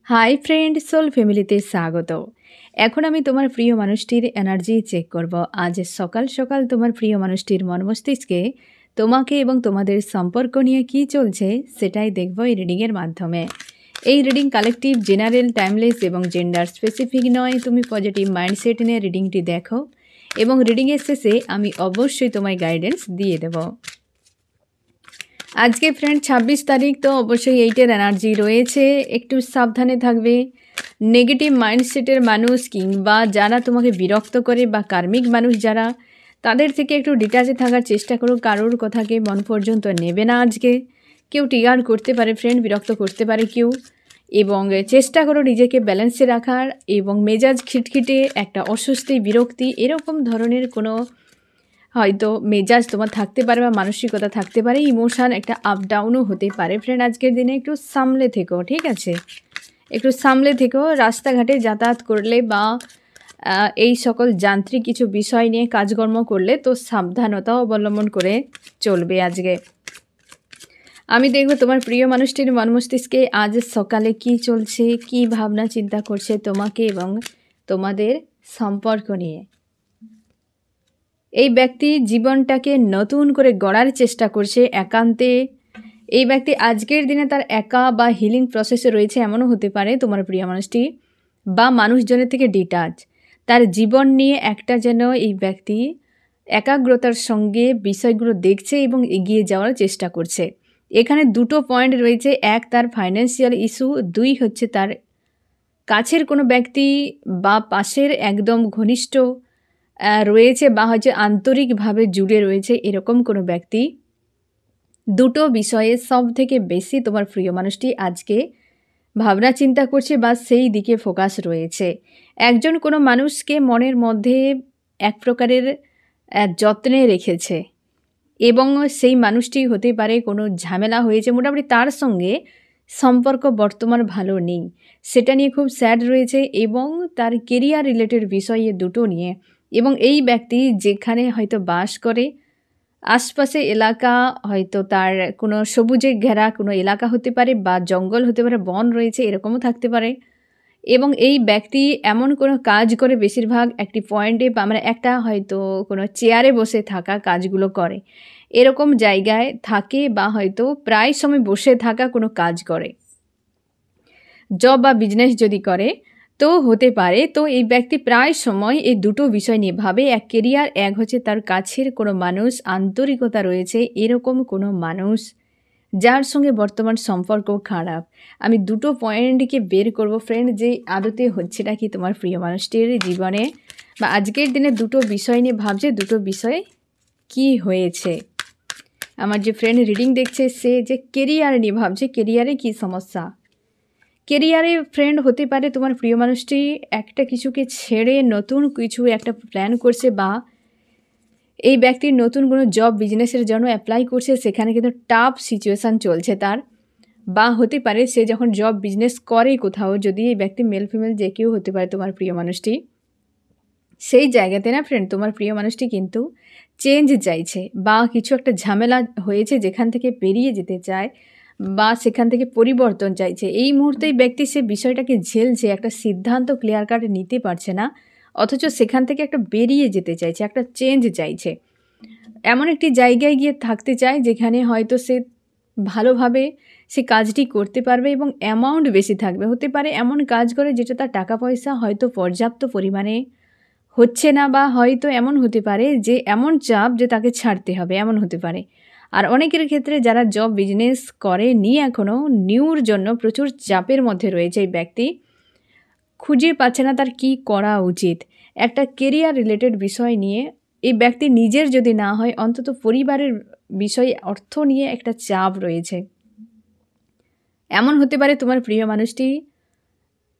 Hi friend, soul ফ্যামিলিতে স্বাগত। এখন আমি তোমার প্রিয় মানুষটির এনার্জি চেক করব। আজ সকাল সকাল তোমার প্রিয় মানুষটির মন মস্তিষ্কে তোমাকে এবং তোমাদের সম্পর্ক নিয়ে কী চলছে সেটাই দেখব এই রিডিংয়ের মাধ্যমে। এই রিডিং কালেকটিভ, জেনারেল, টাইমলেস এবং জেন্ডার স্পেসিফিক নয়। তুমি পজিটিভ মাইন্ডসেট নিয়ে রিডিংটি দেখো এবং রিডিংয়ের শেষে আমি অবশ্যই তোমায় গাইডেন্স দিয়ে দেব। আজকে ফ্রেন্ড 26 তারিখ, তো অবশ্যই এইটার এনার্জি রয়েছে। একটু সাবধানে থাকবে। নেগেটিভ মাইন্ডসেটের মানুষ কিংবা যারা তোমাকে বিরক্ত করে বা কার্মিক মানুষ যারা, তাদের থেকে একটু ডিটাচে থাকার চেষ্টা করো। কারোর কথাকে মন পর্যন্ত নেবে না। আজকে কেউ ট্রিগার করতে পারে ফ্রেন্ড, বিরক্ত করতে পারে কেউ, এবং চেষ্টা করো নিজেকে ব্যালেন্সে রাখার। এবং মেজাজ খিটখিটে, একটা অস্বস্তি, বিরক্তি এরকম ধরনের কোনো হয়তো মেজাজ তোমার থাকতে পারে বা মানসিকতা থাকতে পারে। ইমোশান একটা আপ ডাউনও হতে পারে ফ্রেন্ড। আজকের দিনে একটু সামলে থেকো, ঠিক আছে? একটু সামলে থেকো। রাস্তাঘাটে যাতায়াত করলে বা এই সকল যান্ত্রিক কিছু বিষয় নিয়ে কাজকর্ম করলে তো সাবধানতা অবলম্বন করে চলবে। আজকে আমি দেখব তোমার প্রিয় মানুষটির মন মস্তিষ্কে আজ সকালে কি চলছে, কি ভাবনা চিন্তা করছে তোমাকে এবং তোমাদের সম্পর্ক নিয়ে। এই ব্যক্তি জীবনটাকে নতুন করে গড়ার চেষ্টা করছে একান্তে। এই ব্যক্তি আজকের দিনে তার একা বা হিলিং প্রসেসে রয়েছে, এমনও হতে পারে তোমার প্রিয় মানুষটি, বা মানুষজনের থেকে ডিটাচ। তার জীবন নিয়ে একটা যেন এই ব্যক্তি একাগ্রতার সঙ্গে বিষয়গুলো দেখছে এবং এগিয়ে যাওয়ার চেষ্টা করছে। এখানে দুটো পয়েন্ট রয়েছে। এক, তার ফাইন্যান্সিয়াল ইস্যু। দুই হচ্ছে তার কাছের কোনো ব্যক্তি বা পাশের একদম ঘনিষ্ঠ রয়েছে বা হচ্ছে আন্তরিকভাবে জুড়ে রয়েছে এরকম কোনো ব্যক্তি। দুটো বিষয়ে সব থেকে বেশি তোমার প্রিয় মানুষটি আজকে ভাবনা চিন্তা করছে বা সেই দিকে ফোকাস রয়েছে। একজন কোনো মানুষকে মনের মধ্যে এক প্রকারের যত্নে রেখেছে এবং সেই মানুষটি হতে পারে কোনো ঝামেলা হয়েছে, মোটামুটি তার সঙ্গে সম্পর্ক বর্তমান ভালো নেই, সেটা নিয়ে খুব স্যাড রয়েছে এবং তার কেরিয়ার রিলেটেড বিষয়ে দুটো নিয়ে। এবং এই ব্যক্তি যেখানে হয়তো বাস করে, আশপাশে এলাকা হয়তো তার কোনো সবুজে ঘেরা কোনো এলাকা হতে পারে বা জঙ্গল হতে পারে, বন রয়েছে, এরকমও থাকতে পারে। এবং এই ব্যক্তি এমন কোনো কাজ করে, বেশিরভাগ একটি পয়েন্টে বা মানে একটা হয়তো কোনো চেয়ারে বসে থাকা কাজগুলো করে, এরকম জায়গায় থাকে বা হয়তো প্রায় সময় বসে থাকা কোনো কাজ করে। জব বা বিজনেস যদি করে তো হতে পারে। তো এই ব্যক্তি প্রায় সময় এই দুটো বিষয় নিয়ে ভাবে। এক কেরিয়ার, এক হচ্ছে তার কাছের কোনো মানুষ, আন্তরিকতা রয়েছে এরকম কোনো মানুষ যার সঙ্গে বর্তমান সম্পর্ক খারাপ। আমি দুটো পয়েন্টকে বের করব ফ্রেন্ড, যে আদতে হচ্ছেটা কি তোমার প্রিয় মানুষটির জীবনে বা আজকের দিনে দুটো বিষয় নিয়ে ভাবছে, দুটো বিষয়ে কি হয়েছে। আমার যে ফ্রেন্ড রিডিং দেখছে সে যে কেরিয়ার নিয়ে ভাবছে, কেরিয়ারে কি সমস্যা। কেরিয়ারে ফ্রেন্ড হতে পারে তোমার প্রিয় মানুষটি একটা কিছুকে ছেড়ে নতুন কিছু একটা প্ল্যান করছে, বা এই ব্যক্তির নতুন কোনো জব বিজনেসের জন্য অ্যাপ্লাই করছে, সেখানে কিন্তু টাফ সিচুয়েশান চলছে তার। বা হতে পারে সে যখন জব বিজনেস করে কোথাও, যদি এই ব্যক্তি মেল ফিমেল যে কেউ হতে পারে তোমার প্রিয় মানুষটি, সেই জায়গাতে না ফ্রেন্ড তোমার প্রিয় মানুষটি কিন্তু চেঞ্জ চাইছে বা কিছু একটা ঝামেলা হয়েছে যেখান থেকে বেরিয়ে যেতে চায় বা সেখান থেকে পরিবর্তন চাইছে। এই মুহূর্তে এই ব্যক্তি সে বিষয়টাকে ঝেলছে, একটা সিদ্ধান্ত ক্লিয়ার কাট নিতে পারছে না, অথচ সেখান থেকে একটা বেরিয়ে যেতে চাইছে, একটা চেঞ্জ চাইছে। এমন একটি জায়গায় গিয়ে থাকতে চায় যেখানে হয়তো সে ভালোভাবে সে কাজটি করতে পারবে এবং অ্যামাউন্ট বেশি থাকবে। হতে পারে এমন কাজ করে যেটা তার টাকা পয়সা হয়তো পর্যাপ্ত পরিমাণে হচ্ছে না, বা হয়তো এমন হতে পারে যে এমন চাপ যে তাকে ছাড়তে হবে, এমন হতে পারে। আর অনেকের ক্ষেত্রে যারা জব বিজনেস করে নিয়ে এখনও নিউর জন্য প্রচুর চাপের মধ্যে রয়েছে এই ব্যক্তি, খুঁজে পাচ্ছে না তার কি করা উচিত। একটা কেরিয়ার রিলেটেড বিষয় নিয়ে এই ব্যক্তি নিজের যদি না হয় অন্তত পরিবারের বিষয়ে, অর্থ নিয়ে একটা চাপ রয়েছে। এমন হতে পারে তোমার প্রিয় মানুষটি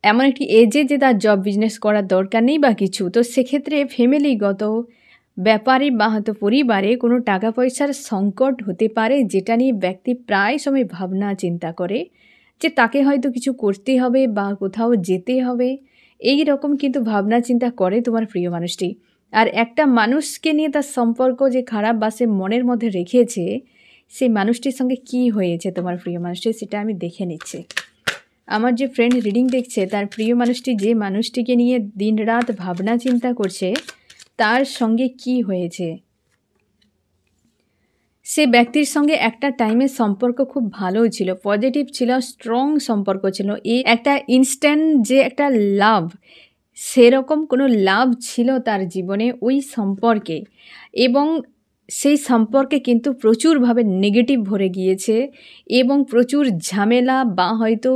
এমন একটি এজে যে তার জব বিজনেস করার দরকার নেই বা কিছু, তো সেক্ষেত্রে ফ্যামিলিগত ব্যাপারে বা হয়তো পরিবারে কোনো টাকা পয়সার সংকট হতে পারে, যেটা নিয়ে ব্যক্তি প্রায় সময় ভাবনা চিন্তা করে যে তাকে হয়তো কিছু করতে হবে বা কোথাও যেতে হবে, এই রকম কিন্তু ভাবনা চিন্তা করে তোমার প্রিয় মানুষটি। আর একটা মানুষকে নিয়ে তার সম্পর্ক যে খারাপ বা সে মনের মধ্যে রেখেছে, সেই মানুষটির সঙ্গে কি হয়েছে তোমার প্রিয় মানুষটি, সেটা আমি দেখে নিচ্ছি। আমার যে ফ্রেন্ড রিডিং দেখছে তার প্রিয় মানুষটি যে মানুষটিকে নিয়ে দিনরাত ভাবনা চিন্তা করছে তার সঙ্গে কি হয়েছে। সে ব্যক্তির সঙ্গে একটা টাইমে সম্পর্ক খুব ভালো ছিল, পজিটিভ ছিল, স্ট্রং সম্পর্ক ছিল। এই একটা ইনস্ট্যান্ট যে একটা লাভ, সেরকম কোনো লাভ ছিল তার জীবনে ওই সম্পর্কে, এবং সেই সম্পর্কে কিন্তু প্রচুরভাবে নেগেটিভ ভরে গিয়েছে এবং প্রচুর ঝামেলা বা হয়তো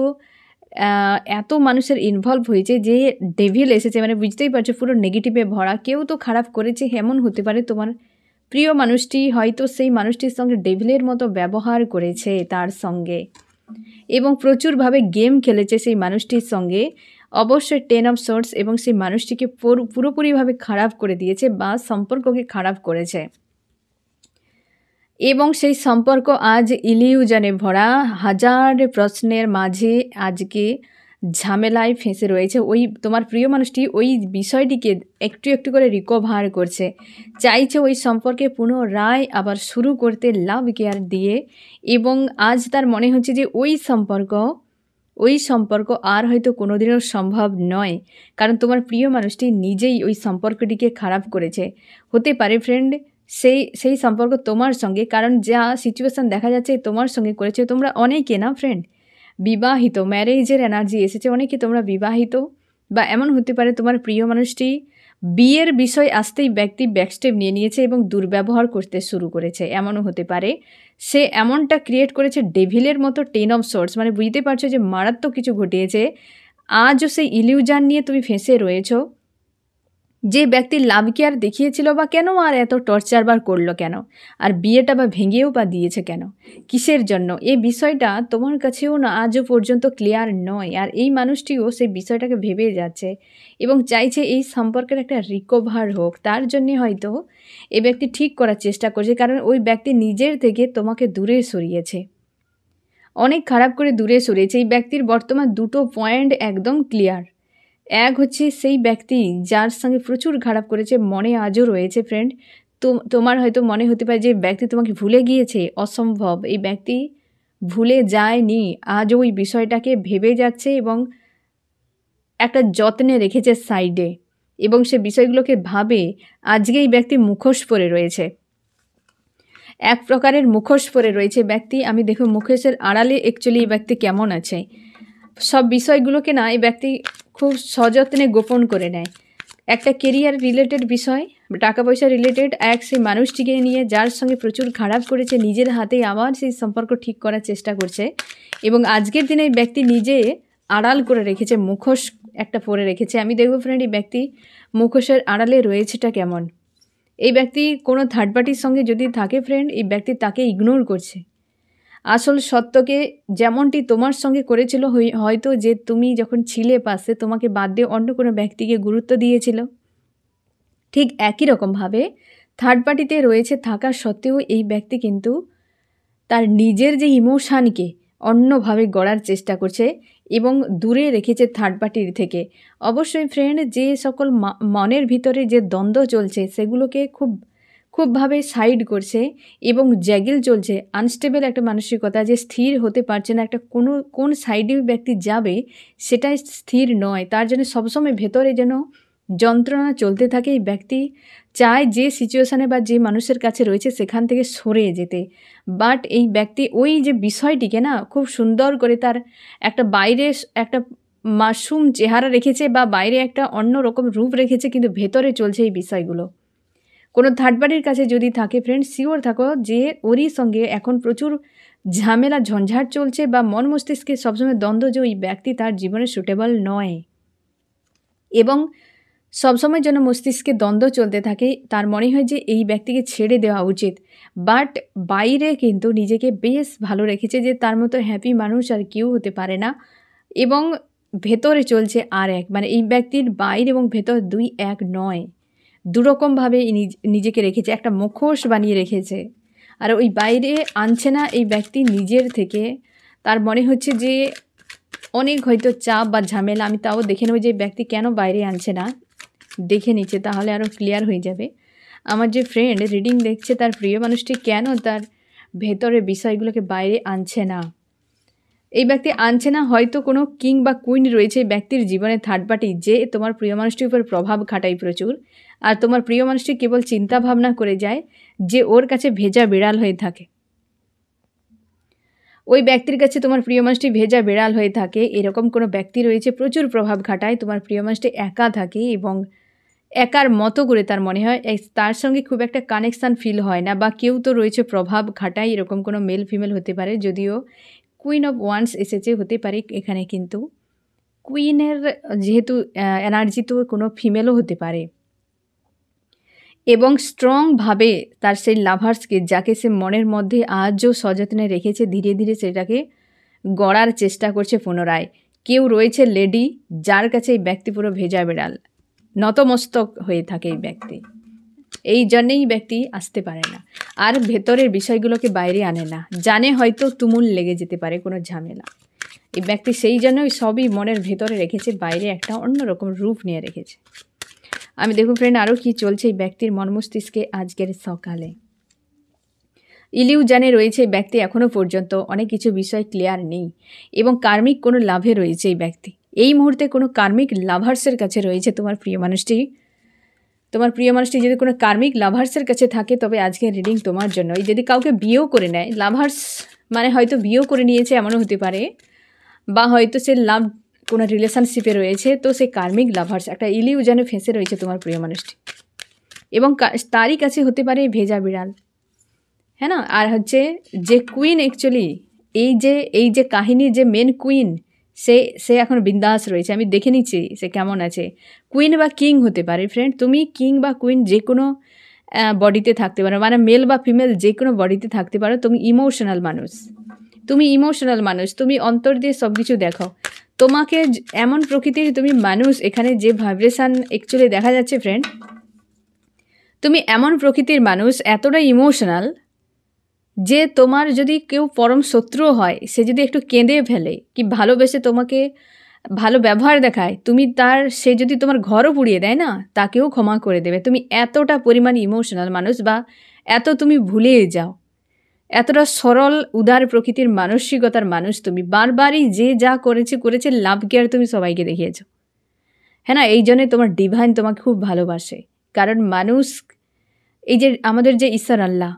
এত মানুষের ইনভলভ হয়েছে যে ডেভিল এসেছে, মানে বুঝতেই পারছো পুরো নেগেটিভে ভরা। কেউ তো খারাপ করেছে, এমন হতে পারে তোমার প্রিয় মানুষটি হয়তো সেই মানুষটির সঙ্গে ডেভিলের মতো ব্যবহার করেছে তার সঙ্গে, এবং প্রচুরভাবে গেম খেলেছে সেই মানুষটির সঙ্গে। অবশ্যই 10 অফ সোর্ডস, এবং সেই মানুষটিকে পুরোপুরিভাবে খারাপ করে দিয়েছে বা সম্পর্ককে খারাপ করেছে, এবং সেই সম্পর্ক আজ ইলিউশনে ভরা, হাজার প্রশ্নের মাঝে আজকে ঝামেলায় ফেঁসে রয়েছে। ওই তোমার প্রিয় মানুষটি ওই বিষয়টিকে একটু একটু করে রিকভার করছে, চাইছে ওই সম্পর্কে পুনরায় আবার শুরু করতে লাভ কেয়ার দিয়ে, এবং আজ তার মনে হচ্ছে যে ওই সম্পর্ক আর হয়তো কোনোদিনও সম্ভব নয়, কারণ তোমার প্রিয় মানুষটি নিজেই ওই সম্পর্কটিকে খারাপ করেছে। হতে পারে ফ্রেন্ড সেই সম্পর্ক তোমার সঙ্গে, কারণ যা সিচুয়েশান দেখা যাচ্ছে তোমার সঙ্গে করেছে। তোমরা অনেকে না ফ্রেন্ড বিবাহিত, ম্যারেজের এনার্জি এসেছে, অনেকে তোমরা বিবাহিত, বা এমন হতে পারে তোমার প্রিয় মানুষটি বিয়ের বিষয় আসতেই ব্যক্তি ব্যাকস্টেপ নিয়ে নিয়েছে এবং দুর্ব্যবহার করতে শুরু করেছে। এমনও হতে পারে সে এমনটা ক্রিয়েট করেছে ডেভিলের মতো 10 অফ সোর্ডস, মানে বুঝতে পারছো যে মারাত্মক কিছু ঘটিয়েছে। আজও সেই ইলিউশন নিয়ে তুমি ফেঁসে রয়েছো। যে ব্যক্তি লাভ কেয়ার দেখিয়েছিল বা কেন আর এত টর্চার বার করলো কেন, আর বিয়েটা বা ভেঙেও বা দিয়েছে কেন, কিসের জন্য, এই বিষয়টা তোমার কাছেও না আজও পর্যন্ত ক্লিয়ার নয়। আর এই মানুষটিও সেই বিষয়টাকে ভেবে যাচ্ছে এবং চাইছে এই সম্পর্কের একটা রিকভার হোক। তার জন্যে হয়তো এই ব্যক্তি ঠিক করার চেষ্টা করছে, কারণ ওই ব্যক্তি নিজের থেকে তোমাকে দূরে সরিয়েছে, অনেক খারাপ করে দূরে সরিয়েছে। এই ব্যক্তির বর্তমান দুটো পয়েন্ট একদম ক্লিয়ার। এক হচ্ছে সেই ব্যক্তি যার সঙ্গে প্রচুর খারাপ করেছে, মনে আজও রয়েছে ফ্রেন্ড। তোমার হয়তো মনে হতে পারে যে ব্যক্তি তোমাকে ভুলে গিয়েছে, অসম্ভব। এই ব্যক্তি ভুলে যায়নি, আজও ওই বিষয়টাকে ভেবে যাচ্ছে এবং একটা যত্নে রেখেছে সাইডে, এবং সে বিষয়গুলোকে ভাবে। আজকে এই ব্যক্তি মুখোশ পরে রয়েছে, এক প্রকারের মুখোশ পরে রয়েছে ব্যক্তি। আমি দেখো মুখোশের আড়ালে অ্যাকচুয়ালি এই ব্যক্তি কেমন আছে, সব বিষয়গুলোকে না এই ব্যক্তি খুব সযত্নে গোপন করে নেয়। একটা কেরিয়ার রিলেটেড বিষয়, টাকা পয়সা রিলেটেড, এক সেই মানুষটিকে নিয়ে যার সঙ্গে প্রচুর খারাপ করেছে, নিজের হাতেই আবার সেই সম্পর্ক ঠিক করার চেষ্টা করছে, এবং আজকের দিনে এই ব্যক্তি নিজে আড়াল করে রেখেছে, মুখোশ একটা পরে রেখেছে। আমি দেখব ফ্রেন্ড এই ব্যক্তি মুখোশের আড়ালে রয়েছেটা কেমন। এই ব্যক্তি কোনো থার্ড পার্টির সঙ্গে যদি থাকে ফ্রেন্ড, এই ব্যক্তি তাকে ইগনোর করছে। আসল সত্যকে যেমনটি তোমার সঙ্গে করেছিল, হয়তো যে তুমি যখন ছিলে পাশে, তোমাকে বাদ দিয়ে অন্য কোনো ব্যক্তিকে গুরুত্ব দিয়েছিল, ঠিক একই রকমভাবে থার্ড পার্টিতে রয়েছে থাকা সত্ত্বেও এই ব্যক্তি কিন্তু তার নিজের যে ইমোশানকে অন্যভাবে গড়ার চেষ্টা করছে এবং দূরে রেখেছে থার্ড পার্টির থেকে। অবশ্যই ফ্রেন্ড, যে সকল মনের ভিতরে যে দ্বন্দ্ব চলছে সেগুলোকে খুবভাবে সাইড করছে এবং জ্যাগেল চলছে, আনস্টেবল একটা মানসিকতা, যে স্থির হতে পারছে না, একটা কোন সাইডে ব্যক্তি যাবে সেটাই স্থির নয়। তার জন্য সবসময় ভেতরে যেন যন্ত্রণা চলতে থাকে। এই ব্যক্তি চায় যে সিচুয়েশানে বা যে মানুষের কাছে রয়েছে সেখান থেকে সরে যেতে, বাট এই ব্যক্তি ওই যে বিষয়টিকে না খুব সুন্দর করে তার একটা বাইরে একটা মাসুম চেহারা রেখেছে বা বাইরে একটা অন্য রকম রূপ রেখেছে, কিন্তু ভেতরে চলছে এই বিষয়গুলো। কোনো থার্ড পার্টির কাছে যদি থাকে ফ্রেন্ড, শিওর থাকো যে ওরই সঙ্গে এখন প্রচুর ঝামেলা ঝঞ্ঝাট চলছে, বা মন মস্তিষ্কে সবসময় দ্বন্দ্ব যে ওই ব্যক্তি তার জীবনে সুটেবল নয়, এবং সবসময় যেন মস্তিষ্কে দ্বন্দ্ব চলতে থাকে। তার মনে হয় যে এই ব্যক্তিকে ছেড়ে দেওয়া উচিত, বাট বাইরে কিন্তু নিজেকে বেশ ভালো রেখেছে যে তার মতো হ্যাপি মানুষ আর কেউ হতে পারে না, এবং ভেতরে চলছে আর এক, মানে এই ব্যক্তির বাইরে এবং ভেতর দুই এক নয়, দুরকমভাবে নিজেকে রেখেছে, একটা মুখোশ বানিয়ে রেখেছে, আর ওই বাইরে আনছে না এই ব্যক্তি নিজের থেকে। তার মনে হচ্ছে যে অনেক হয়তো চাপ বা ঝামেলা, আমি তাও দেখে নেব যে ব্যক্তি কেন বাইরে আনছে না, দেখে নিচ্ছে, তাহলে আরও ক্লিয়ার হয়ে যাবে। আমার যে ফ্রেন্ড রিডিং দেখছে তার প্রিয় মানুষটি কেন তার ভেতরের বিষয়গুলোকে বাইরে আনছে না, এই ব্যক্তি আনছে না, হয়তো কোনো কিং বা কুইন রয়েছে ব্যক্তির জীবনে থার্ড পার্টি, যে তোমার প্রিয় মানুষটির উপর প্রভাব খাটায় প্রচুর। আর তোমার প্রিয় মানুষটি কেবল চিন্তা ভাবনা করে যায় যে ওর কাছে ভেজা বিড়াল হয়ে থাকে। ওই ব্যক্তির কাছে তোমার প্রিয় মানুষটি ভেজা বিড়াল হয়ে থাকে, এরকম কোনো ব্যক্তি রয়েছে প্রচুর প্রভাব খাটায়। তোমার প্রিয় মানুষটি একা থাকে এবং একার মতো করে তার মনে হয়, তার সঙ্গে খুব একটা কানেকশান ফিল হয় না। বা কেউ তো রয়েছে প্রভাব খাটায়, এরকম কোনো মেল ফিমেল হতে পারে। যদিও কুইন অফ ওয়ান্স এসেছে, হতে পারে এখানে কিন্তু কুইনের যেহেতু এনার্জি, তো কোনো ফিমেলও হতে পারে। এবং স্ট্রংভাবে তার সেই লাভার্সকে, যাকে সে মনের মধ্যে আজও সযত্নে রেখেছে, ধীরে ধীরে সেটাকে গড়ার চেষ্টা করছে পুনরায়। কেউ রয়েছে লেডি, যার কাছে এই ব্যক্তি পুরো ভেজা বেড়াল, নতমস্তক হয়ে থাকে এই ব্যক্তি। এই জন্যেই ব্যক্তি আসতে পারে না, আর ভেতরের বিষয়গুলোকে বাইরে আনে না। জানে হয়তো তুমুল লেগে যেতে পারে কোনো ঝামেলা, এই ব্যক্তি সেই জন্যই সবই মনের ভেতরে রেখেছে, বাইরে একটা অন্যরকম রূপ নিয়ে রেখেছে। আমি দেখুন ফ্রেন্ড, আরও কি চলছে এই ব্যক্তির মন মস্তিষ্কে আজকের সকালে। ইলিউশনে রয়েছে এই ব্যক্তি, এখনও পর্যন্ত অনেক কিছু বিষয় ক্লিয়ার নেই এবং কার্মিক কোনো লাভে রয়েছে এই ব্যক্তি। এই মুহূর্তে কোনো কার্মিক লাভার্সের কাছে রয়েছে তোমার প্রিয় মানুষটি। তোমার প্রিয় মানুষটি যদি কোনো কার্মিক লাভার্সের কাছে থাকে, তবে আজকের রিডিং তোমার জন্য। যদি কাউকে বিয়েও করে নেয়, লাভার্স মানে হয়তো বিয়েও করে নিয়েছে এমনও হতে পারে, বা হয়তো সে লাভ কোনো রিলেশনশিপে রয়েছে, তো সে কার্মিক লাভার্স একটা ইলিউশনে ফেঁসে রয়েছে তোমার প্রিয় মানুষটি। এবং তারই কাছে হতে পারে ভেজা বিড়াল, হ্যাঁ না। আর হচ্ছে যে কুইন, অ্যাকচুয়ালি এই যে কাহিনীর যে মেন কুইন, সে এখন বিন্দাস রয়েছে। আমি দেখে নিচ্ছি সে কেমন আছে। কুইন বা কিং হতে পারে ফ্রেন্ড। তুমি কিং বা কুইন যে কোনো বডিতে থাকতে পারো, মানে মেল বা ফিমেল যে কোনো বডিতে থাকতে পারো। তুমি ইমোশনাল মানুষ, তুমি অন্তর দিয়ে সব কিছু দেখো। তোমাকে এমন প্রকৃতির তুমি মানুষ, এখানে যে ভাইব্রেশান অ্যাকচুয়ালি দেখা যাচ্ছে ফ্রেন্ড, তুমি এমন প্রকৃতির মানুষ, এতটা ইমোশনাল, যে তোমার যদি কেউ পরম শত্রু হয়, সে যদি একটু কেঁদে ফেলে কি ভালোবেসে তোমাকে ভালো ব্যবহার দেখায়, সে যদি তোমার ঘরও পুড়িয়ে দেয় না, তাকেও ক্ষমা করে দেবে। তুমি এতটা পরিমাণ ইমোশনাল মানুষ, বা এত তুমি ভুলে যাও, এতটা সরল উদার প্রকৃতির মানসিকতার মানুষ তুমি। বারবারই যে যা করেছে লাভ কেয়ার তুমি সবাইকে দেখিয়েছ, হ্যাঁ না। এই জন্যে তোমার ডিভাইন তোমাকে খুব ভালোবাসে। কারণ মানুষ, এই যে আমাদের যে ঈশ্বর আল্লাহ,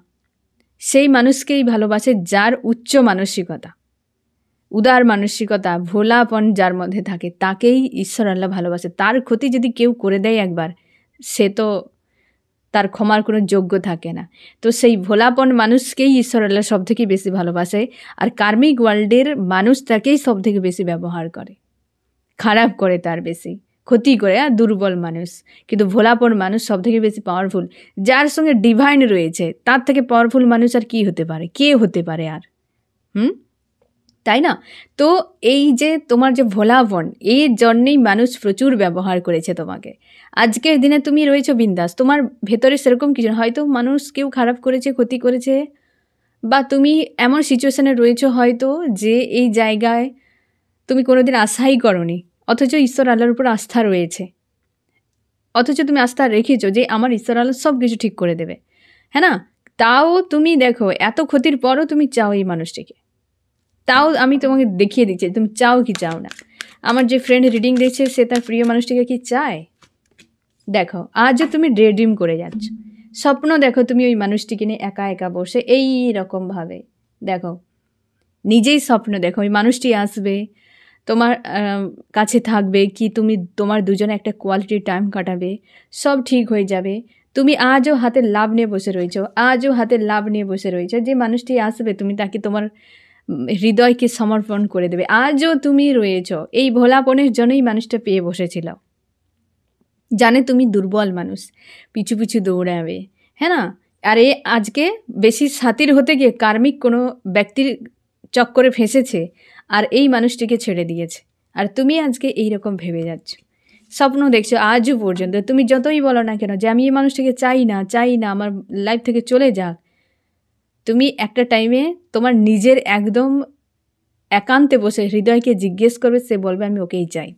সেই মানুষকেই ভালোবাসে যার উচ্চ মানসিকতা, উদার মানসিকতা, ভোলাপন যার মধ্যে থাকে, তাকেই ঈশ্বর আল্লাহ ভালোবাসে। তার ক্ষতি যদি কেউ করে দেয় একবার, সে তো তার ক্ষমার কোনো যোগ্য থাকে না। তো সেই ভোলাপন মানুষকেই ঈশ্বর আল্লাহ সব থেকে বেশি ভালোবাসে। আর কার্মিক ওয়ার্ল্ডের মানুষ তাকেই সব থেকে বেশি ব্যবহার করে, খারাপ করে, তার বেশি ক্ষতি করে। আর দুর্বল মানুষ, কিন্তু ভোলাপন মানুষ সব থেকে বেশি পাওয়ারফুল। যার সঙ্গে ডিভাইন রয়েছে, তার থেকে পাওয়ারফুল মানুষ আর কি হতে পারে, কে হতে পারে আর? তাই না? তো এই যে তোমার যে ভোলাপন, এই জন্যেই মানুষ প্রচুর ব্যবহার করেছে তোমাকে। আজকের দিনে তুমি রয়েছো বিন্দাস, তোমার ভেতরে সেরকম কিছু না। হয়তো মানুষ কেউ খারাপ করেছে, ক্ষতি করেছে, বা তুমি এমন সিচুয়েশানে রয়েছো হয়তো যে এই জায়গায় তুমি কোনোদিন আশাই করনি, অথচ ঈশ্বর আল্লাহর উপর আস্থা রয়েছে। অথচ তুমি আস্থা রেখেছো যে আমার ঈশ্বর আল্লাহ সব কিছু ঠিক করে দেবে, হ্যাঁ না। তাও তুমি দেখো, এত ক্ষতির পরও তুমি চাও এই মানুষটিকে। তাও আমি তোমাকে দেখিয়ে দিচ্ছি তুমি চাও কি চাও না। আমার যে ফ্রেন্ড রিডিং দিচ্ছে, সে তার প্রিয় মানুষটিকে কি চায়? দেখো, আজও তুমি ডে ড্রিম করে যাচ্ছ, স্বপ্ন দেখো তুমি ওই মানুষটিকে নিয়ে একা একা বসে এই রকমভাবে। দেখো, নিজেই স্বপ্ন দেখো ওই মানুষটি আসবে, তোমার কাছে থাকবে, কি তুমি তোমার দুজনে একটা কোয়ালিটি টাইম কাটাবে, সব ঠিক হয়ে যাবে। তুমি আজও হাতের লাভ নিয়ে বসে রয়েছো, যে মানুষটি আসবে তুমি তাকে তোমার হৃদয়কে সমর্পণ করে দেবে। আজও তুমি রয়েছো, এই ভোলাপনের জন্যই মানুষটা পেয়ে বসেছিল। জানে তুমি দুর্বল মানুষ, পিছু পিছু দৌড়াবে, হ্যাঁ না। আর আজকে বেশি সাতির হতে গিয়ে কার্মিক কোনো ব্যক্তির চক্করে ফেঁসেছে, আর এই মানুষটিকে ছেড়ে দিয়েছে। আর তুমি আজকে এইরকম ভেবে যাচ্ছ, স্বপ্ন দেখছো আজও পর্যন্ত। তুমি যতই বলো না কেন যে আমি এই মানুষটিকে চাই না, আমার লাইফ থেকে চলে যাক, তুমি একটা টাইমে তোমার নিজের একদম একান্তে বসে হৃদয়কে জিজ্ঞেস করবে, সে বলবে আমি ওকেই চাই।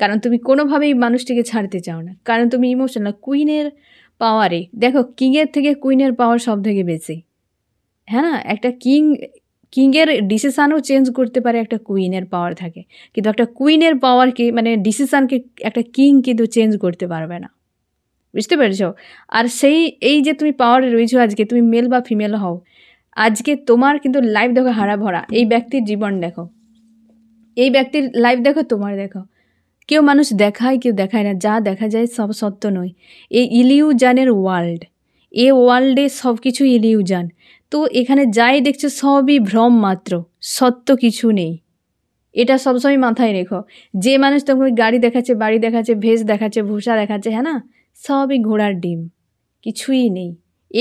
কারণ তুমি কোনোভাবেই মানুষটিকে ছাড়তে চাও না, কারণ তুমি ইমোশনাল। কুইনের পাওয়ারে দেখো, কিংয়ের থেকে কুইনের পাওয়ার সব থেকে বেশি, হ্যাঁ না। একটা কিংয়ের ডিসিশানও চেঞ্জ করতে পারে, একটা কুইনের পাওয়ার থাকে, কিন্তু একটা কুইনের পাওয়ারকে মানে ডিসিশানকে একটা কিং কিন্তু চেঞ্জ করতে পারবে না, বুঝতে পেরেছ? আর এই যে তুমি পাওয়ারে রয়েছো আজকে, তুমি মেল বা ফিমেল হও, আজকে তোমার কিন্তু লাইফ দেখো হারা ভরা। এই ব্যক্তির জীবন দেখো, এই ব্যক্তির লাইফ দেখো, তোমার দেখো। কেউ মানুষ দেখায়, কেউ দেখায় না, যা দেখা যায় সব সত্য নয়। এই ইলিউজানের ওয়ার্ল্ড, এ ওয়ার্ল্ডে সব কিছু ইলিউজান। তো এখানে যাই দেখছো সবই ভ্রম মাত্র, সত্য কিছু নেই। এটা সবসময় মাথায় রেখো। যে মানুষ তোমাকে গাড়ি দেখাচ্ছে, বাড়ি দেখাচ্ছে, ভেস দেখাচ্ছে, ভূষা দেখাচ্ছে, হ্যাঁ না, সবই ঘোড়ার ডিম, কিছুই নেই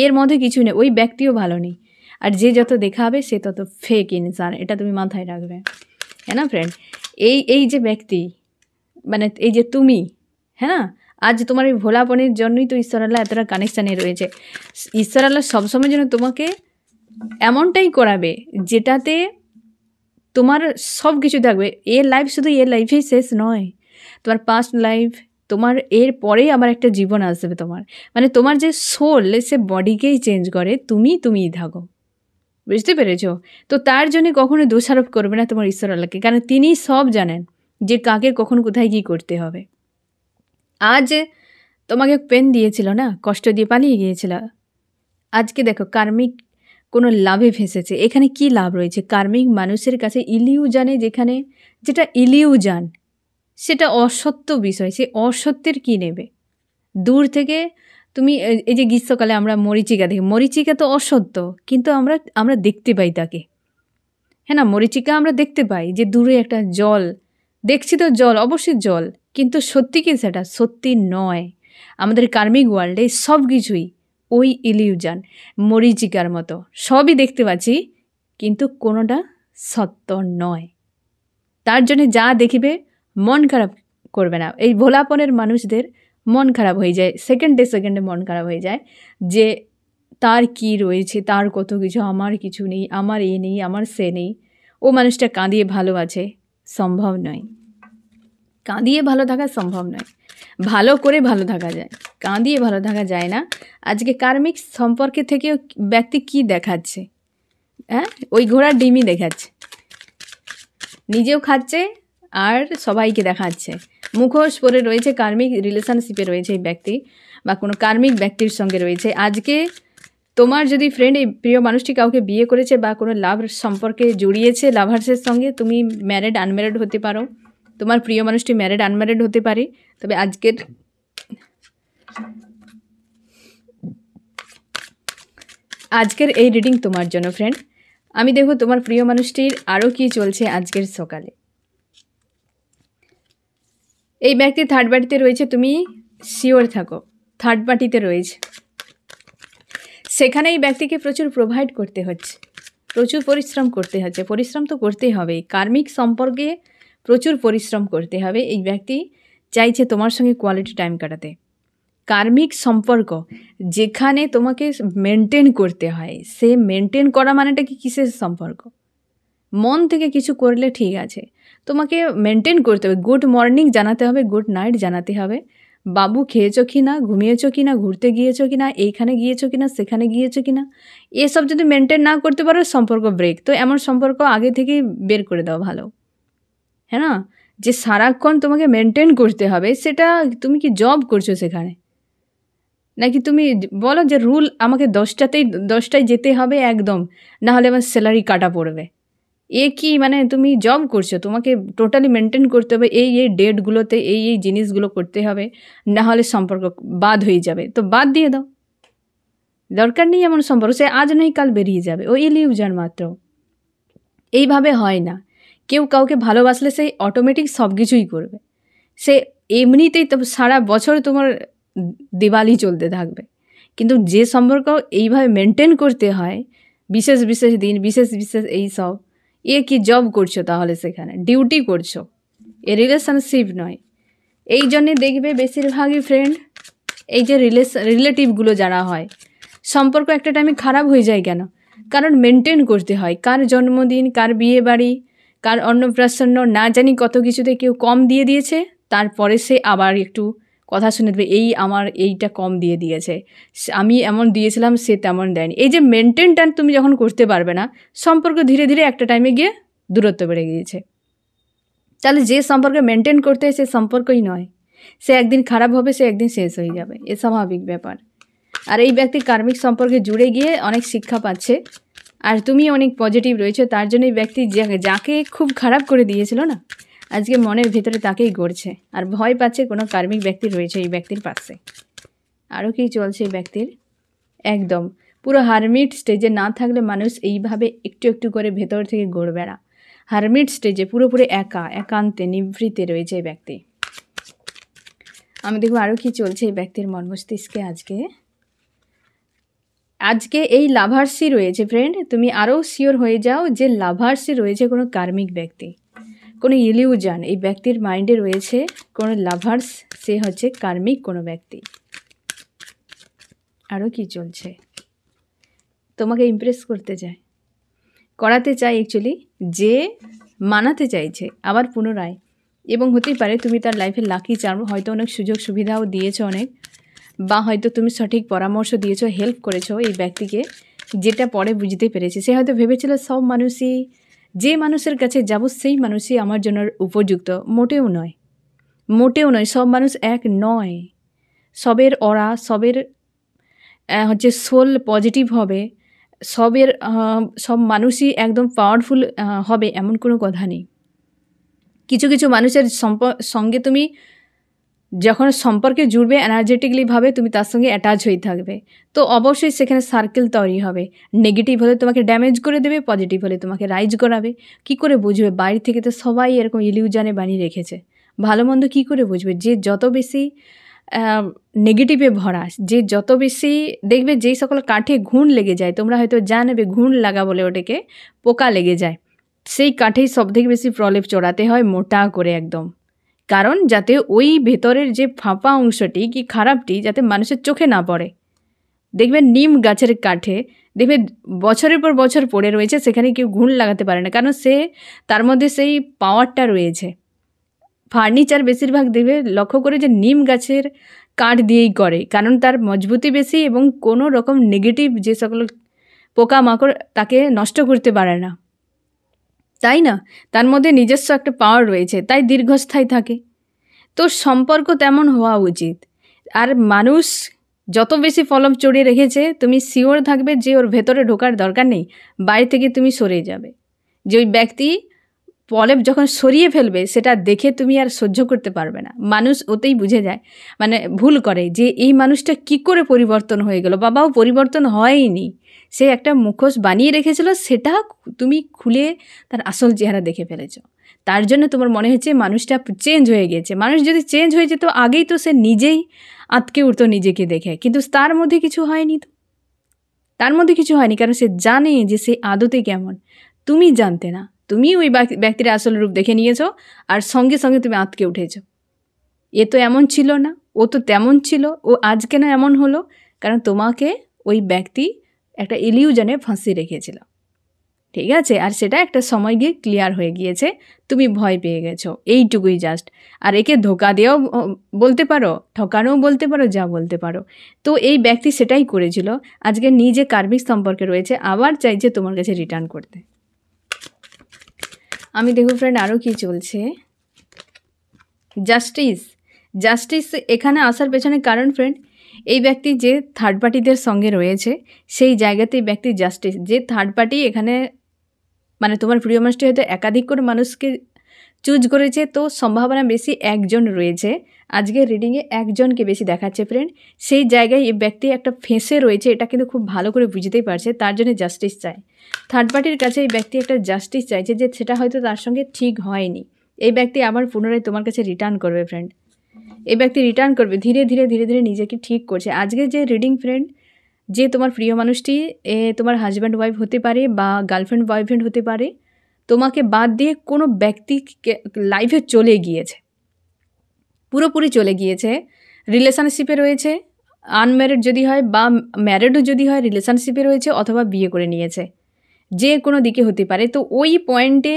এর মধ্যে, কিছুই নেই। ওই ব্যক্তিও ভালো নেই, আর যে যত দেখাবে সে তত ফেক ইনসান, এটা তুমি মাথায় রাখবে, হ্যাঁ না ফ্রেন্ড? এই যে ব্যক্তি মানে এই যে তুমি, হ্যাঁ না, আজ তোমার এই ভোলাপনের জন্যই তো ঈশ্বর আল্লাহ এতটা কানেকশানে রয়েছে। ঈশ্বর আল্লাহ সবসময় যেন তোমাকে এমনটাই করাবে যেটাতে তোমার সব কিছু থাকবে। এর লাইফ শুধু এর লাইফেই শেষ নয়, তোমার পাস্ট লাইফ, তোমার এর পরেই আবার একটা জীবন আসবে তোমার। মানে তোমার যে সোল, সে বডিকেই চেঞ্জ করে, তুমিই থাকো, বুঝতে পেরেছ? তো তার জন্য কখনো দোষারোপ করবে না তোমার ঈশ্বর আল্লাহকে, কারণ তিনি সব জানেন যে কাকে কখন কোথায় কী করতে হবে। আজ তোমাকে পেন দিয়েছিল না, কষ্ট দিয়ে পালিয়ে গিয়েছিল, আজকে দেখো কার্মিক কোনো লাভে ফেঁসেছে। এখানে কি লাভ রয়েছে? কার্মিক মানুষের কাছে ইলিউজানে, যেটা ইলিউজান সেটা অসত্য বিষয়, সে অসত্যের কি নেবে? দূর থেকে তুমি এই যে গ্রীষ্মকালে আমরা মরিচিকা দেখি, মরিচিকা তো অসত্য, কিন্তু আমরা দেখতে পাই তাকে, হ্যাঁ না, মরিচিকা আমরা দেখতে পাই যে দূরে একটা জল দেখছি, তো জল অবশ্যই জল, কিন্তু সত্যি কি সেটা সত্যি নয়। আমাদের কার্মিক ওয়ার্ল্ডে সব কিছুই ওই ইলিউজান, মরিচিকার মতো, সবই দেখতে পাচ্ছি কিন্তু কোনোটা সত্য নয়। তার জন্য যা দেখিবে মন খারাপ করবে না। এই ভোলাপনের মানুষদের মন খারাপ হয়ে যায়, সেকেন্ডে মন খারাপ হয়ে যায় যে তার কি রয়েছে, তার কত কিছু, আমার কিছু নেই, আমার এ নেই, আমার সে নেই। ও মানুষটা কাঁদিয়ে ভালো আছে, সম্ভব নয়। কাঁদিয়ে ভালো থাকা সম্ভব নয়, ভালো করে ভালো থাকা যায়, কাঁদিয়ে ভালো থাকা যায় না। আজকে কার্মিক সম্পর্কে থেকেও ব্যক্তি কি দেখাচ্ছে? হ্যাঁ, ওই ঘোড়ার ডিমই দেখাচ্ছে, নিজেও খাচ্ছে আর সবাইকে দেখাচ্ছে। মুখোশ পরে রয়েছে, কার্মিক রিলেশনশিপে রয়েছে এই ব্যক্তি, বা কোনো কার্মিক ব্যক্তির সঙ্গে রয়েছে। আজকে তোমার যদি ফ্রেন্ড এই প্রিয় মানুষটি কাউকে বিয়ে করেছে বা কোনো লাভ সম্পর্কে জড়িয়েছে লাভার্সের সঙ্গে, তুমি ম্যারিড আনম্যারিড হতে পারো, তোমার প্রিয় মানুষটি ম্যারিড আনম্যারিড হতে পারে। তবে আজকের এই রিডিং তোমার জন্য ফ্রেন্ড। আমি দেখব তোমার প্রিয় মানুষটির আরও কি চলছে আজকের সকালে। এই ব্যক্তি থার্ড পার্টিতে রয়েছে, তুমি শিওর থাকো থার্ড পার্টিতে রয়েছে। সেখানে এই ব্যক্তিকে প্রচুর প্রোভাইড করতে হচ্ছে, প্রচুর পরিশ্রম করতে হচ্ছে। পরিশ্রম তো করতেই হবে, কার্মিক সম্পর্কে প্রচুর পরিশ্রম করতে হবে। এই ব্যক্তি চাইছে তোমার সঙ্গে কোয়ালিটি টাইম কাটাতে। কার্মিক সম্পর্ক যেখানে তোমাকে মেনটেন করতে হয়, সে মেনটেন করা মানেটা কি কিসের সম্পর্ক? মন থেকে কিছু করলে ঠিক আছে, তোমাকে মেনটেন করতে হবে। গুড মর্নিং জানাতে হবে, গুড নাইট জানাতে হবে, বাবু খেয়েছো কি না, ঘুমিয়েছো কি না, ঘুরতে গিয়েছো কি না, এইখানে গিয়েছো কি না, সেখানে গিয়েছো কি না, এসব যদি মেনটেন না করতে পারো সম্পর্ক ব্রেক। তো এমন সম্পর্ক আগে থেকেই বের করে দাও ভালো, হ্যাঁ না? যে সারাক্ষণ তোমাকে মেনটেন করতে হবে, সেটা তুমি কি জব করছো সেখানে? নাকি তুমি বলো যে রুল আমাকে 10টায় যেতে হবে একদম, না হলে আমার স্যালারি কাটা পড়বে। এ কি মানে তুমি জব করছো, তোমাকে টোটালি মেনটেন করতে হবে, এই ডেটগুলোতে এই জিনিসগুলো করতে হবে, না হলে সম্পর্ক বাদ হয়ে যাবে। তো বাদ দিয়ে দাও, দরকার নেই এমন সম্পর্ক, সে আজ নয় কাল বেরিয়ে যাবে, ও ইলিউশন মাত্র। এইভাবে হয় না। কেউ কাউকে ভালোবাসলে সে অটোমেটিক সব কিছুই করবে, সে এমনিতেই তো সারা বছর তোমার দিওয়ালি চলতে থাকবে। কিন্তু যে সম্পর্ক এইভাবে মেনটেন করতে হয়, বিশেষ দিন, বিশেষ এই সব, এ কি জব করছো তাহলে? সেখানে ডিউটি করছো, এ রিলেশনশিপ নয়। এই জন্যে দেখবে বেশিরভাগই ফ্রেন্ড, এই যে রিলেটিভগুলো যারা হয়, সম্পর্ক একটা টাইমে খারাপ হয়ে যায় কেন? কারণ মেনটেন করতে হয়। কার জন্মদিন, কার বিয়ে বাড়ি, কার অন্নপ্রাশন, না জানি কত কিছুতে কেউ কম দিয়ে দিয়েছে, তারপরে সে আবার একটু কথা শুনে দেবে, এই আমার এইটা কম দিয়ে দিয়েছে, আমি এমন দিয়েছিলাম সে তেমন দেয়নি। এই যে মেনটেনটা তুমি যখন করতে পারবে না, সম্পর্ক ধীরে ধীরে একটা টাইমে গিয়ে দূরত্ব বেড়ে গিয়েছে। তাহলে যে সম্পর্ক মেনটেন করতে হয় সে সম্পর্কই নয়, সে একদিন খারাপ হবে, সে একদিন শেষ হয়ে যাবে, এ স্বাভাবিক ব্যাপার। আর এই ব্যক্তি কার্মিক সম্পর্কে জুড়ে গিয়ে অনেক শিক্ষা পাচ্ছে, আর তুমি অনেক পজিটিভ রয়েছে, তার জন্য এই ব্যক্তি যাকে খুব খারাপ করে দিয়েছিল না, আজকে মনের ভিতরে তাকেই গড়ছে আর ভয় পাচ্ছে কোনো কার্মিক ব্যক্তি রয়েছে এই ব্যক্তির পাশে। আরও কি চলছে এই ব্যক্তির? একদম পুরো হারমিট স্টেজে না থাকলে মানুষ এইভাবে একটু একটু করে ভেতর থেকে গড়ে বেড়া। হারমিট স্টেজে পুরোপুরি একান্তে নিভৃতে রয়েছে এই ব্যক্তি। আমি দেখব আরও কি চলছে এই ব্যক্তির মন মস্তিষ্কে আজকে এই লাভার্সই রয়েছে ফ্রেন্ড। তুমি আরও শিওর হয়ে যাও যে লাভার্সই রয়েছে কোনো কার্মিক ব্যক্তি, কোনো ইলিউশন এই ব্যক্তির মাইন্ডে রয়েছে, কোনো লাভার্স, সে হচ্ছে কার্মিক কোনো ব্যক্তি। আরও কি চলছে? তোমাকে ইমপ্রেস করতে চায়, করাতে চায় অ্যাকচুয়ালি, যে মানাতে চাইছে আবার পুনরায়, এবং হতেই পারে তুমি তার লাইফে লাকি চার্ম, হয়তো অনেক সুযোগ সুবিধাও দিয়েছো অনেক, বা হয়তো তুমি সঠিক পরামর্শ দিয়েছো, হেল্প করেছো এই ব্যক্তিকে, যেটা পরে বুঝতে পেরেছে। সে হয়তো ভেবেছিল সব মানুষই, যে মানুষের কাছে যাব সেই মানুষই আমার জন্য উপযুক্ত। মোটেও নয়, মোটেও নয়, সব মানুষ এক নয়। সবের অরা, সবের হচ্ছে সোল পজিটিভ হবে, সব মানুষই একদম পাওয়ারফুল হবে এমন কোনো কথা নেই। কিছু কিছু মানুষের সঙ্গে তুমি যখন সম্পর্কে জুড়বে, এনার্জেটিকলিভাবে তুমি তার সঙ্গে অ্যাটাচ হয়ে থাকবে, তো অবশ্যই সেখানে সার্কেল তৈরি হবে। নেগেটিভ হলে তোমাকে ড্যামেজ করে দেবে, পজিটিভ হলে তোমাকে রাইজ করাবে। কি করে বুঝবে? বাইরে থেকে তো সবাই এরকম ইলিউশনে বানিয়ে রেখেছে, ভালো মন্দ কী করে বুঝবে? যে যত বেশি নেগেটিভে ভরা, যে যত বেশি দেখবে, যেই সকল কাঠে ঘুণ লেগে যায়, তোমরা হয়তো জানবে ঘুণ লাগা বলে ওটাকে, পোকা লেগে যায়, সেই কাঠেই সবথেকে বেশি প্রলেপ চড়াতে হয় মোটা করে একদম, কারণ যাতে ওই ভেতরের যে ফাঁপা অংশটি কি খারাপটি যাতে মানুষের চোখে না পড়ে। দেখবে নিম গাছের কাঠে দেখবে বছরের পর বছর পড়ে রয়েছে, সেখানে কেউ ঘুণ লাগাতে পারে না, কারণ তার মধ্যে সেই পাওয়ারটা রয়েছে। ফার্নিচার বেশিরভাগ দেখবে লক্ষ্য করে যে নিম গাছের কাঠ দিয়েই করে, কারণ তার মজবুতি বেশি এবং কোনো রকম নেগেটিভ যে সকল পোকামাকড় তাকে নষ্ট করতে পারে না, তাই না? তার মধ্যে নিজস্ব একটা পাওয়ার রয়েছে, তাই দীর্ঘস্থায়ী থাকে। তো সম্পর্ক তেমন হওয়া উচিত। আর মানুষ যত বেশি ফলম চড়িয়ে রেখেছে, তুমি শিওর থাকবে যে ওর ভেতরে ঢোকার দরকার নেই, বাইরে থেকে তুমি সরে যাবে। যে ওই ব্যক্তি পলেপ যখন সরিয়ে ফেলবে, সেটা দেখে তুমি আর সহ্য করতে পারবে না। মানুষ ওতেই বুঝে যায়, মানে ভুল করে যে এই মানুষটা কি করে পরিবর্তন হয়ে গেল। বাবাও পরিবর্তন হয়নি, সে একটা মুখোশ বানিয়ে রেখেছিল, সেটা তুমি খুলে তার আসল চেহারা দেখে ফেলেছ। তার জন্য তোমার মনে হচ্ছে মানুষটা চেঞ্জ হয়ে গেছে। মানুষ যদি চেঞ্জ হয়ে যেত আগেই তো সে নিজেই আটকে উঠতো নিজেকে দেখে, কিন্তু তার মধ্যে কিছু হয়নি। তো তার মধ্যে কিছু হয়নি কারণ সে জানে যে সে আদতে কেমন। তুমি জানতে না, তুমি ওই ব্যক্তির আসল রূপ দেখে নিয়েছো আর সঙ্গে সঙ্গে তুমি আটকে উঠেছো। এ তো এমন ছিল না, ও তো তেমন ছিল, ও আজ কেন এমন হলো? কারণ তোমাকে ওই ব্যক্তি একটা ইলিউশনে ফাঁসিয়ে রেখেছিল, ঠিক আছে? আর সেটা একটা সময় গিয়ে ক্লিয়ার হয়ে গিয়েছে, তুমি ভয় পেয়ে গেছো, এইটুকুই জাস্ট। আর একে ধোকা দেওয়াও বলতে পারো, ঠকানোও বলতে পারো, যা বলতে পারো। তো এই ব্যক্তি সেটাই করেছিল, আজকে নিজে কার্মিক সম্পর্কে রয়েছে, আবার চাইছে তোমার কাছে রিটার্ন করতে। আমি দেখো ফ্রেন্ড আরও কি চলছে। জাস্টিস এখানে আসার পেছনে কারণ ফ্রেন্ড, এই ব্যক্তি যে থার্ড পার্টিদের সঙ্গে রয়েছে, সেই জায়গাতেই ব্যক্তি জাস্টিস, যে থার্ড পার্টি এখানে মানে তোমার প্রিয় মানুষটি হয়তো একাধিক করে মানুষকে চুজ করেছে, তো সম্ভাবনা বেশি একজন রয়েছে। আজকে রিডিংয়ে একজনকে বেশি দেখাচ্ছে ফ্রেন্ড, সেই জায়গায় এই ব্যক্তি একটা ফেঁসে রয়েছে, এটা কিন্তু খুব ভালো করে বুঝতেই পারছে, তার জন্য জাস্টিস চায়। থার্ড পার্টির কাছে এই ব্যক্তি একটা জাস্টিস চাইছে, যে সেটা হয়তো তার সঙ্গে ঠিক হয়নি। এই ব্যক্তি আবার পুনরায় তোমার কাছে রিটার্ন করবে ফ্রেন্ড, এই ব্যক্তি রিটার্ন করবে, ধীরে ধীরে ধীরে ধীরে নিজেকে ঠিক করছে। আজকে যে রিডিং ফ্রেন্ড, যে তোমার প্রিয় মানুষটি তোমার হাজব্যান্ড ওয়াইফ হতে পারে বা গার্লফ্রেন্ড বয়ফ্রেন্ড হতে পারে, তোমাকে বাদ দিয়ে কোনো ব্যক্তি লাইফে চলে গিয়েছে, পুরোপুরি চলে গিয়েছে, রিলেশনশিপে রয়েছে, আনম্যারিড যদি হয় বা ম্যারিডও যদি হয়, রিলেশনশিপে রয়েছে অথবা বিয়ে করে নিয়েছে, যে কোনো দিকে হতে পারে। তো ওই পয়েন্টে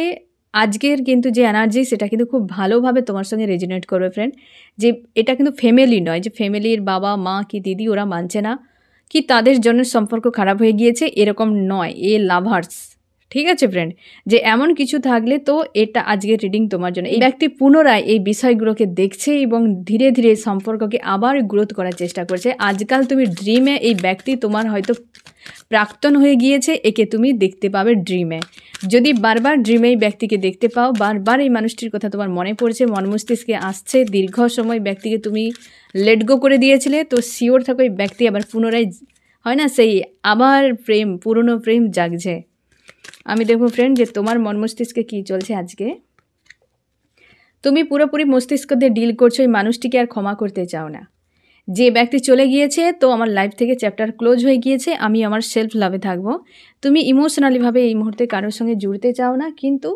আজকের কিন্তু যে এনার্জি সেটা কিন্তু খুব ভালোভাবে তোমার সঙ্গে রেজোনেট করবে ফ্রেন্ড। যে এটা কিন্তু ফ্যামিলি নয়, যে ফ্যামিলির বাবা মা কি দিদি ওরা মানছে না, কি তাদের জন্য সম্পর্ক খারাপ হয়ে গিয়েছে, এরকম নয়। এ লাভার্স, ঠিক আছে ফ্রেন্ড, যে এমন কিছু থাকলে তো এটা আজকের রিডিং তোমার জন্য। এই ব্যক্তি পুনরায় এই বিষয়গুলোকে দেখছে এবং ধীরে ধীরে সম্পর্ককে আবার গ্রোথ করার চেষ্টা করছে। আজকাল তুমি ড্রিমে এই ব্যক্তি তোমার হয়তো প্রাক্তন হয়ে গিয়েছে, একে তুমি দেখতে পাবে ড্রিমে। যদি বারবার ড্রিমে এই ব্যক্তিকে দেখতে পাও, বারবার এই মানুষটির কথা তোমার মনে পড়ছে, মন মস্তিষ্কে আসছে, দীর্ঘ সময় ব্যক্তিকে তুমি লেট গো করে দিয়েছিলে, তো শিওর থাকো এই ব্যক্তি আবার পুনরায়, হয় না সেই আবার প্রেম, পুরনো প্রেম জাগছে। আমি দেখো ফ্রেন্ড যে তোমার মন মস্তিষ্কে কী চলছে আজকে। তুমি পুরোপুরি মস্তিষ্ক দিয়ে ডিল করছো, এই মানুষটিকে আর ক্ষমা করতে চাও না। যে ব্যক্তি চলে গিয়েছে তো আমার লাইফ থেকে চ্যাপ্টার ক্লোজ হয়ে গিয়েছে, আমি আমার সেলফ লাভে থাকবো। তুমি ইমোশনালিভাবে এই মুহূর্তে কারোর সঙ্গে জুড়তে চাও না, কিন্তু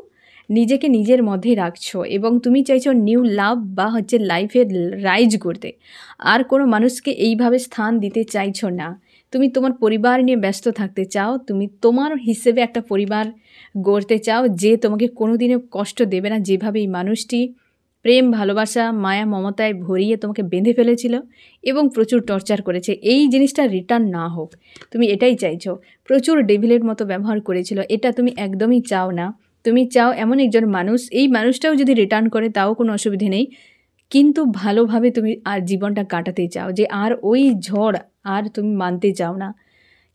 নিজেকে নিজের মধ্যেই রাখছো এবং তুমি চাইছো নিউ লাভ বা হচ্ছে লাইফে রাইজ করতে। আর কোনো মানুষকে এইভাবে স্থান দিতে চাইছো না। তুমি তোমার পরিবার নিয়ে ব্যস্ত থাকতে চাও, তুমি তোমার হিসেবে একটা পরিবার গড়তে চাও যে তোমাকে কোনোদিনও কষ্ট দেবে না, যেভাবে এই মানুষটি প্রেম ভালোবাসা মায়া মমতায় ভরিয়ে তোমাকে বেঁধে ফেলেছিল এবং প্রচুর টর্চার করেছে। এই জিনিসটা রিটার্ন না হোক, তুমি এটাই চাইছো। প্রচুর ডেভিলের মতো ব্যবহার করেছিল, এটা তুমি একদমই চাও না। তুমি চাও এমন একজন মানুষ, এই মানুষটাও যদি রিটার্ন করে তাও কোনো অসুবিধে নেই, কিন্তু ভালোভাবে তুমি আর জীবনটা কাটাতে চাও, যে আর ওই ঝড় আর তুমি মানতে চাও না।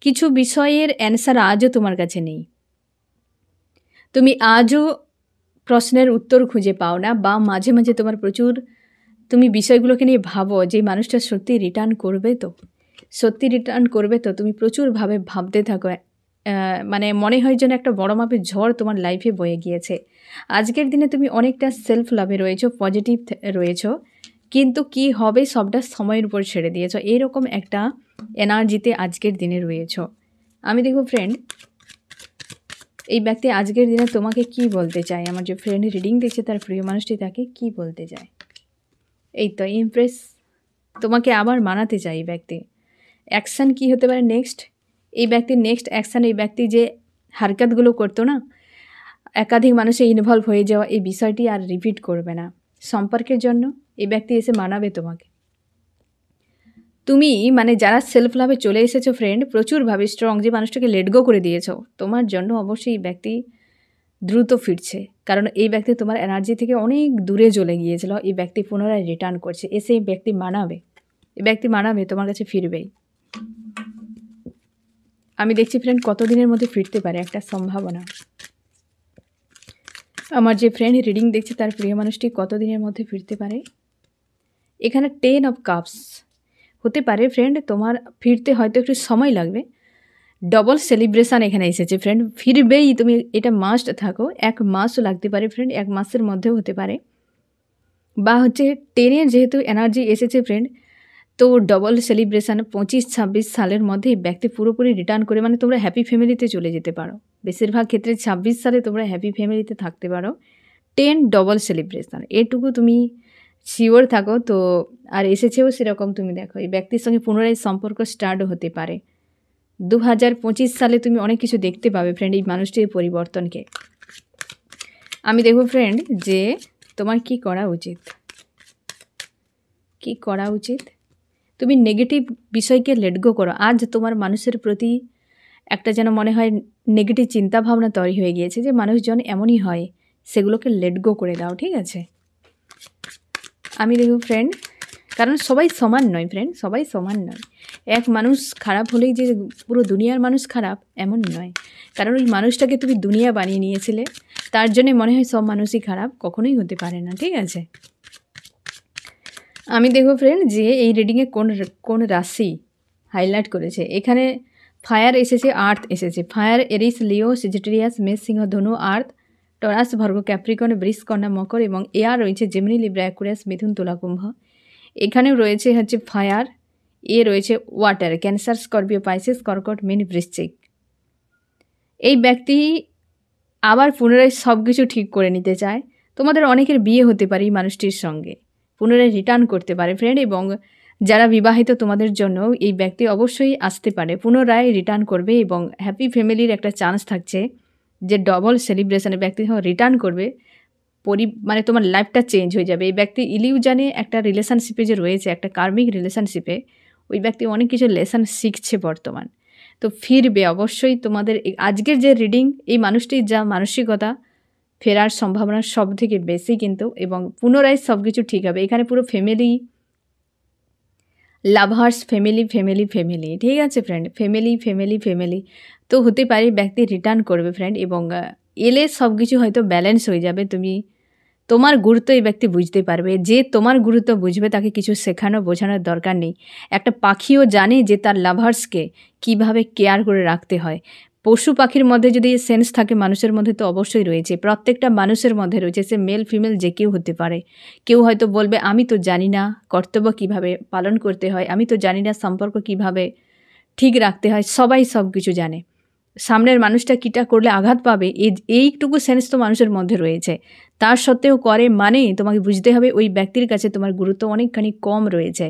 কিছু বিষয়ের অ্যান্সার আজও তোমার কাছে নেই, তুমি আজও প্রশ্নের উত্তর খুঁজে পাও না, বা মাঝে মাঝে তোমার প্রচুর তুমি বিষয়গুলোকে নিয়ে ভাবো যে মানুষটা সত্যি রিটার্ন করবে তো, সত্যি রিটার্ন করবে তো, তুমি প্রচুরভাবে ভাবতে থাকো। মানে মনে হয় যেন একটা বড় মাপের ঝড় তোমার লাইফে বয়ে গিয়েছে। আজকের দিনে তুমি অনেকটা সেলফ লাভে রয়েছো, পজিটিভ রয়েছো, কিন্তু কি হবে সবটা সময়ের উপর ছেড়ে দিয়েছো, এরকম একটা এনার্জিতে আজকের দিনে রয়েছো। আমি দেখো ফ্রেন্ড এই ব্যক্তি আজকের দিনে তোমাকে কি বলতে চায়, আমার যে ফ্রেন্ড রিডিং দেখছে তার প্রিয় মানুষটি তাকে কি বলতে চায়। এই তো ইমপ্রেস, তোমাকে আবার মানাতে চাই এই ব্যক্তি। অ্যাকশান কী হতে পারে নেক্সট, এই ব্যক্তির নেক্সট অ্যাকশান, এই ব্যক্তি যে হারকাতগুলো করতো না, একাধিক মানুষে ইনভলভ হয়ে যাওয়া, এই বিষয়টি আর রিপিট করবে না। সম্পর্কের জন্য এই ব্যক্তি এসে মানাবে তোমাকে। তুমি মানে যারা সেলফ লাভে চলে এসেছো ফ্রেন্ড, প্রচুরভাবে স্ট্রং, যে মানুষটাকে লেট গো করে দিয়েছো, তোমার জন্য অবশ্যই এই ব্যক্তি দ্রুত ফিরছে, কারণ এই ব্যক্তি তোমার এনার্জি থেকে অনেক দূরে চলে গিয়েছিল। এই ব্যক্তি পুনরায় রিটার্ন করছে, এসে এই ব্যক্তি মানাবে, এই ব্যক্তি মানাবে, তোমার কাছে ফিরবেই। আমি দেখছি ফ্রেন্ড কতদিনের মধ্যে ফিরতে পারে, একটা সম্ভাবনা। আমার যে ফ্রেন্ড রিডিং দেখছে তার প্রিয় মানুষটি কতদিনের মধ্যে ফিরতে পারে। এখানে 10 অফ কাপস হতে পারে ফ্রেন্ড, তোমার ফিরতে হয়তো একটু সময় লাগবে। ডবল সেলিব্রেশান এখানে এসেছে ফ্রেন্ড, ফিরবেই তুমি, এটা মাস্ট থাকো। 1 মাসও লাগতে পারে ফ্রেন্ড, 1 মাসের মধ্যেও হতে পারে, বা হচ্ছে 10-এর যেহেতু এনার্জি এসেছে ফ্রেন্ড, তো ডবল সেলিব্রেশান 25-26 সালের মধ্যে ব্যক্তি পুরোপুরি রিটার্ন করে, মানে তোমরা হ্যাপি ফ্যামিলিতে চলে যেতে পারো। বেশিরভাগ ক্ষেত্রে 26 সালে তোমরা হ্যাপি ফ্যামিলিতে থাকতে পারো। 10 ডবল সেলিব্রেশান, এটুকু তুমি শিওর থাকো। তো আর এসেছেও সেরকম, তুমি দেখো এই ব্যক্তির সঙ্গে পুনরায় সম্পর্ক স্টার্টও হতে পারে। 2025 সালে তুমি অনেক কিছু দেখতে পাবে ফ্রেন্ড, এই মানুষটির পরিবর্তনকে। আমি দেখব ফ্রেন্ড যে তোমার কি করা উচিত, কি করা উচিত। তুমি নেগেটিভ বিষয়কে লেট গো করো। আজ তোমার মানুষের প্রতি একটা যেন মনে হয় নেগেটিভ চিন্তাভাবনা তৈরি হয়ে গিয়েছে, যে মানুষজন এমনই হয়, সেগুলোকে লেট গো করে দাও, ঠিক আছে। আমি দেখব ফ্রেন্ড, কারণ সবাই সমান নয় ফ্রেন্ড, সবাই সমান নয়। এক মানুষ খারাপ হলেই যে পুরো দুনিয়ার মানুষ খারাপ এমন নয়, কারণ ওই মানুষটাকে তুমি দুনিয়া বানিয়ে নিয়েছিলে, তার জন্যে মনে হয় সব মানুষই খারাপ, কখনোই হতে পারে না, ঠিক আছে। আমি দেখব ফ্রেন্ড যে এই রিডিংয়ে কোন রাশি হাইলাইট করেছে। এখানে ফায়ার এসেছে, আর্থ এসেছে। ফায়ার এরিস, লিও, সেজিটেরিয়াস, মেষ, সিংহ, ধনু, আর্থ, টরাস, ভার্গো, ক্যাপ্রিকন, বৃষ, কন্যা, মকর, এবং এয়ার রয়েছে জেমিনি, লিব্রা, অ্যাকুয়ারিয়াস, মিথুন, তুলা, কুম্ভ। এখানেও রয়েছে হচ্ছে ফায়ার, এ রয়েছে ওয়াটার, ক্যান্সার, স্করপিও, পাইসিস, কর্কট, মীন, বৃশ্চিক। এই ব্যক্তি আবার পুনরায় সব কিছু ঠিক করে নিতে চায়। তোমাদের অনেকের বিয়ে হতে পারে এই মানুষটির সঙ্গে, পুনরায় রিটার্ন করতে পারে ফ্রেন্ড, এবং যারা বিবাহিত তোমাদের জন্য এই ব্যক্তি অবশ্যই আসতে পারে, পুনরায় রিটার্ন করবে, এবং হ্যাপি ফ্যামিলির একটা চান্স থাকছে। যে ডবল সেলিব্রেশনে ব্যক্তি যখন রিটার্ন করবে, মানে তোমার লাইফটা চেঞ্জ হয়ে যাবে। এই ব্যক্তি ইলিউশনে একটা রিলেশনশিপে যে রয়েছে, একটা কার্মিক রিলেশনশিপে, ওই ব্যক্তি অনেক কিছু লেসন শিখছে বর্তমান। তো ফিরবে অবশ্যই। তোমাদের আজকের যে রিডিং, এই মানুষটির যা মানসিকতা, ফেরার সম্ভাবনা সব থেকে বেশি কিন্তু, এবং পুনরায় সব কিছু ঠিক হবে। এখানে পুরো family, lovers, family family family, ঠিক আছে ফ্রেন্ড, ফ্যামিলি ফ্যামিলি ফ্যামিলি। তো হতে পারে ব্যক্তি রিটার্ন করবে ফ্রেন্ড, এবং এলে সব কিছু হয়তো ব্যালেন্স হয়ে যাবে। তোমার গুরুত্ব এই ব্যক্তি বুঝতে পারবে। যে তোমার গুরুত্ব বুঝবে তাকে কিছু শেখানো বোঝানোর দরকার নেই। একটা পাখিও জানে যে তার লাভার্সকে কিভাবে কেয়ার করে রাখতে হয়। পশু পাখির মধ্যে যদি সেন্স থাকে, মানুষের মধ্যে তো অবশ্যই রয়েছে। প্রত্যেকটা মানুষের মধ্যে রয়েছে, সে মেল ফিমেল যে কেউ হতে পারে। কেউ হয়তো বলবে আমি তো জানি না কর্তব্য কিভাবে পালন করতে হয়, আমি তো জানি না সম্পর্ক কিভাবে ঠিক রাখতে হয়। সবাই সব কিছু জানে। সামনের মানুষটা কিটা করলে আঘাত পাবে, এইটুকু সেন্স তো মানুষের মধ্যে রয়েছে। তার সত্ত্বেও করে, মানে তোমাকে বুঝতে হবে ওই ব্যক্তির কাছে তোমার গুরুত্ব অনেকখানি কম রয়েছে।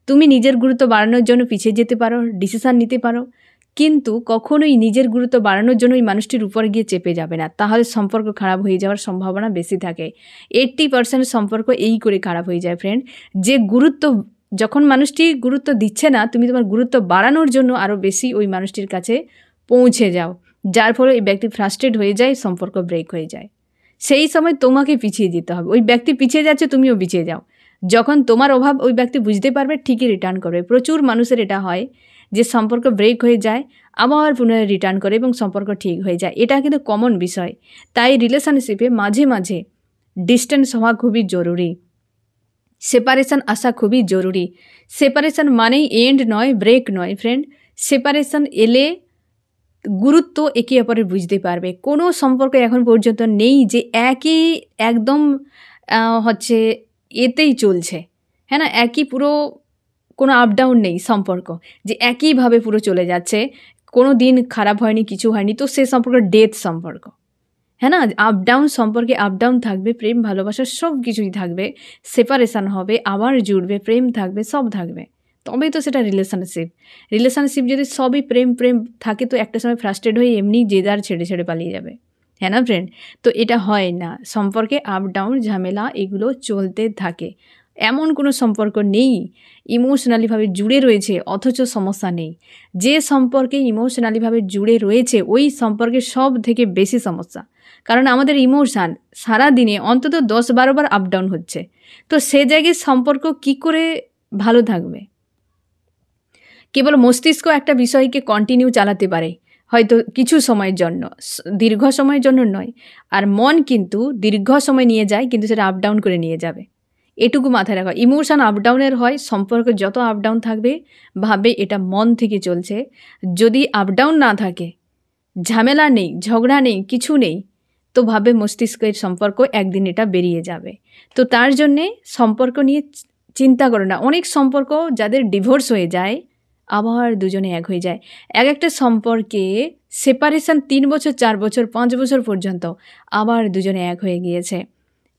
তুমি নিজের গুরুত্ব বাড়ানোর জন্য পিছিয়ে যেতে পারো, ডিসিশান নিতে পারো, কিন্তু কখনোই নিজের গুরুত্ব বাড়ানোর জন্য ওই মানুষটির উপর গিয়ে চেপে যাবে না, তাহলে সম্পর্ক খারাপ হয়ে যাওয়ার সম্ভাবনা বেশি থাকে। 80% সম্পর্ক এই করে খারাপ হয়ে যায় ফ্রেন্ড। যে গুরুত্ব, যখন মানুষটি গুরুত্ব দিচ্ছে না, তুমি তোমার গুরুত্ব বাড়ানোর জন্য আরও বেশি ওই মানুষটির কাছে পৌঁছে যাও, যার ফলে এই ব্যক্তি ফ্রাস্ট্রেট হয়ে যায়, সম্পর্ক ব্রেক হয়ে যায়। সেই সময় তোমাকে পিছিয়ে যেতে হবে। ওই ব্যক্তি পিছিয়ে যাচ্ছে, তুমিও পিছিয়ে যাও। যখন তোমার অভাব ওই ব্যক্তি বুঝতে পারবে, ঠিকই রিটার্ন করবে। প্রচুর মানুষের এটা হয় যে সম্পর্ক ব্রেক হয়ে যায়, আবার পুনরায় রিটার্ন করে এবং সম্পর্ক ঠিক হয়ে যায়। এটা কিন্তু কমন বিষয়। তাই রিলেশনশিপে মাঝে মাঝে ডিস্টেন্স হওয়া খুবই জরুরি, সেপারেশন আসা খুবই জরুরি। সেপারেশন মানেই এন্ড নয়, ব্রেক নয় ফ্রেন্ড। সেপারেশন এলে গুরুত্ব একে অপরের বুঝতে পারবে। কোনো সম্পর্ক এখন পর্যন্ত নেই যে একদম হচ্ছে এতেই চলছে, হ্যাঁ না, একই পুরো, কোনো আপ ডাউন নেই সম্পর্ক, যে একইভাবে পুরো চলে যাচ্ছে, কোনো দিন খারাপ হয়নি, কিছু হয়নি, তো সে সম্পর্ক ডেথ সম্পর্ক, হ্যাঁ না। আপ ডাউন সম্পর্কে আপ ডাউন থাকবে, প্রেম ভালোবাসা সব কিছুই থাকবে, সেপারেশান হবে, আবার জুড়বে, প্রেম থাকবে, সব থাকবে, তবেই তো সেটা রিলেশনশিপ। যদি সবই প্রেম প্রেম থাকে, তো একটা সময় ফ্রাস্ট্রেট হয়ে এমনি যে যার ছেড়ে ছেড়ে পালিয়ে যাবে, হ্যাঁ না ফ্রেন্ড। তো এটা হয় না, সম্পর্কে আপ ডাউন ঝামেলা এগুলো চলতে থাকে। এমন কোনো সম্পর্ক নেই ইমোশনালিভাবে জুড়ে রয়েছে অথচ সমস্যা নেই। যে সম্পর্কে ইমোশনালিভাবে জুড়ে রয়েছে, ওই সম্পর্কে সব থেকে বেশি সমস্যা। কারণ আমাদের ইমোশান সারাদিনে অন্তত 10-12 বার আপ ডাউন হচ্ছে। তো সে জায়গায় সম্পর্ক কি করে ভালো থাকবে? কেবল মস্তিষ্ক একটা বিষয়কে কন্টিনিউ চালাতে পারে, হয়তো কিছু সময়ের জন্য, দীর্ঘ সময়ের জন্য নয়। আর মন কিন্তু দীর্ঘ সময় নিয়ে যায়, কিন্তু সেটা আপ ডাউন করে নিয়ে যাবে। এটুকু মাথায় রাখা। ইমোশান আপ ডাউনের হয়, সম্পর্ক যত আপ ডাউন থাকবে ভাবে এটা মন থেকে চলছে। যদি আপ ডাউন না থাকে, ঝামেলা নেই, ঝগড়া নেই, কিছু নেই, তো ভাবে মস্তিষ্কের সম্পর্ক একদিন এটা বেরিয়ে যাবে। তো তার জন্যে সম্পর্ক নিয়ে চিন্তা করো না। অনেক সম্পর্ক যাদের ডিভোর্স হয়ে যায়, আবার দুজনে এক হয়ে যায়। একটা সম্পর্কে সেপারেশন 3 বছর, 4 বছর, 5 বছর পর্যন্ত, আবার দুজনে এক হয়ে গিয়েছে।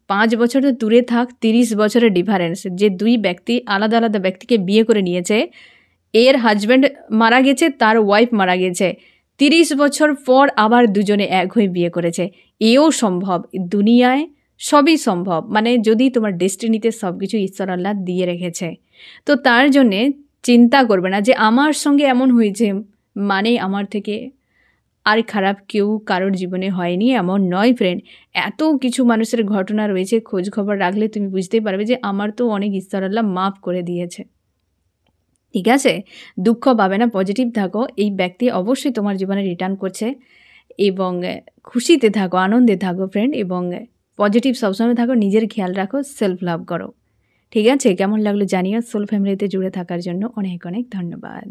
5 বছর তো দূরে থাক, 30 বছরের ডিফারেন্স। যে দুই ব্যক্তি আলাদা আলাদা ব্যক্তিকে বিয়ে করে নিয়েছে, এর হাজব্যান্ড মারা গেছে, তার ওয়াইফ মারা গেছে, 30 বছর পর আবার দুজনে এক হয়ে বিয়ে করেছে। এও সম্ভব, দুনিয়ায় সবই সম্ভব, মানে যদি তোমার ডেস্টিনিতে সব কিছু ঈশ্বর আল্লাহ দিয়ে রেখেছে। তো তার জন্যে চিন্তা করবে না যে আমার সঙ্গে এমন হয়েছে মানে আমার থেকে আর খারাপ কেউ কারোর জীবনে হয়নি, এমন নয় ফ্রেন্ড। এত কিছু মানুষের ঘটনা রয়েছে, খোঁজ খবর রাখলে তুমি বুঝতে পারবে যে আমার তো অনেক ঈশ্বর আল্লাহ মাফ করে দিয়েছে। ঠিক আছে, দুঃখ পাবে না, পজিটিভ থাকো। এই ব্যক্তি অবশ্যই তোমার জীবনে রিটার্ন করছে, এবং খুশিতে থাকো, আনন্দে থাকো ফ্রেন্ড, এবং পজিটিভ সবসময় থাকো, নিজের খেয়াল রাখো, সেলফ লাভ করো। ঠিক আছে, কেমন লাগলো জানিও। সোল ফ্যামিলিতে জুড়ে থাকার জন্য অনেক অনেক ধন্যবাদ।